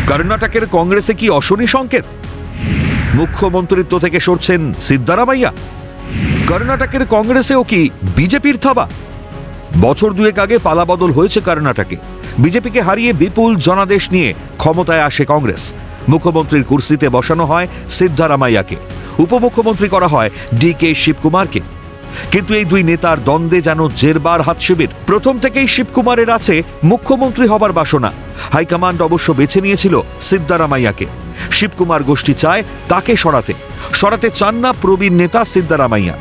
কর্ণাটকের কংগ্রেসে কি অশনি সংকেত? মুখ্যমন্ত্রিত্ব থেকে সরছেন সিদ্দারামাইয়া। কর্ণাটকের কংগ্রেসেও কি বিজেপির থাবা? বছর দুয়েক আগে পালাবদল হয়েছে কর্ণাটকে। বিজেপিকে হারিয়ে বিপুল জনাদেশ নিয়ে ক্ষমতায় আসে কংগ্রেস। মুখ্যমন্ত্রীর কুর্সিতে বসানো হয় সিদ্দারামাইয়াকে, উপমুখ্যমন্ত্রী করা হয় ডি.কে. শিবকুমারকে। কিন্তু এই দুই নেতার দ্বন্দ্বে যেন জেরবার হাতশিবির। প্রথম থেকেই শিবকুমারের আছে মুখ্যমন্ত্রী হবার বাসনা। হাইকমান্ড অবশ্য বেছে নিয়েছিল সিদ্দারামাইয়াকে। শিবকুমার গোষ্ঠী চায় তাকে সরাতে চান না প্রবীণ নেতা সিদ্দারামাইয়া।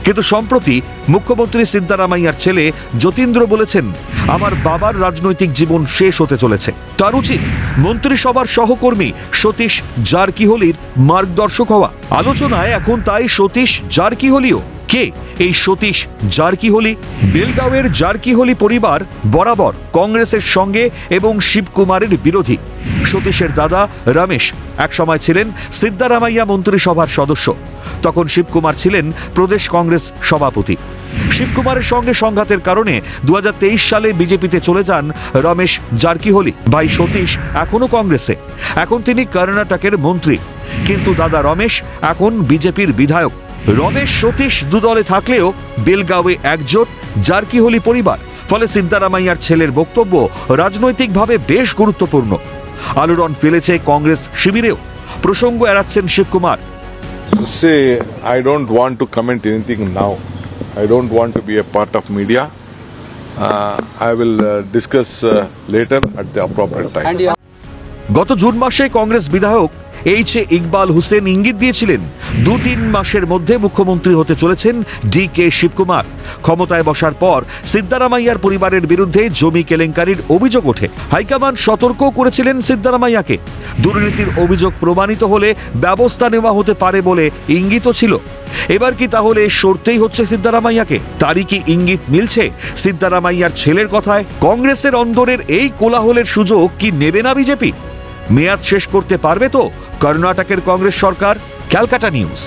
কিন্তু সম্প্রতি মুখ্যমন্ত্রী সিদ্দারামাইয়ার ছেলে যতীন্দ্র বলেছেন, আমার বাবার রাজনৈতিক জীবন শেষ হতে চলেছে, তার উচিত মন্ত্রিসভার সহকর্মী সতীশ জারকিহোলির মার্গদর্শক হওয়া। আলোচনায় এখন তাই সতীশ জারকিহোলিও। কে এই সতীশ জারকিহোলি? বেলগাঁওয়ের জারকিহোলি পরিবার বরাবর কংগ্রেসের সঙ্গে এবং শিবকুমারের বিরোধী। সতীশের দাদা রমেশ একসময় ছিলেন সিদ্দারামাইয়া মন্ত্রিসভার সদস্য। তখন শিবকুমার ছিলেন প্রদেশ কংগ্রেস সভাপতি। শিবকুমারের সঙ্গে সংঘাতের কারণে 2023 সালে বিজেপিতে চলে যান রমেশ জারকিহোলি। ভাই সতীশ এখনো কংগ্রেসে, এখন তিনি কর্ণাটকের মন্ত্রী। কিন্তু দাদা রমেশ এখন বিজেপির বিধায়ক। রমেশ সতীশ দুদলে থাকলেও বেলগাঁওয়ে একজোট জারকিহোলি পরিবার। ফলে সিদ্দারামাইয়ার ছেলের বক্তব্য রাজনৈতিকভাবে বেশ গুরুত্বপূর্ণ। আলোড়ন ফেলেছে কংগ্রেস শিবিরেও। প্রসঙ্গ এড়াচ্ছেন Shivakumar. Say, I don't want to comment anything now. I don't want to be a part of media. I will discuss later at the appropriate time. গত জুন মাসে কংগ্রেস বিধায়ক এইচ এ ইকবাল হোসেন ইঙ্গিত দিয়েছিলেন 2-3 মাসের মধ্যে মুখ্যমন্ত্রী হতে চলেছেন ডি.কে. শিবকুমার। ক্ষমতায় বসার পর সিদ্দারামাইয়ার পরিবারের বিরুদ্ধে জমি কেলেঙ্কারির অভিযোগ ওঠে। হাইকমান্ড সতর্ক করেছিলেন সিদ্দারামাইয়াকে। দুর্নীতির অভিযোগ প্রমাণিত হলে ব্যবস্থা নেওয়া হতে পারে বলে ইঙ্গিত ছিল। এবার কি তাহলে সরতেই হচ্ছে সিদ্দারামাইয়াকে? তারই কি ইঙ্গিত মিলছে সিদ্দারামাইয়ার ছেলের কথায়? কংগ্রেসের অন্দরের এই কোলাহলের সুযোগ কি নেবে না বিজেপি? মেয়াদ শেষ করতে পারবে তো কর্ণাটকের কংগ্রেস সরকার? ক্যালকাটা নিউজ।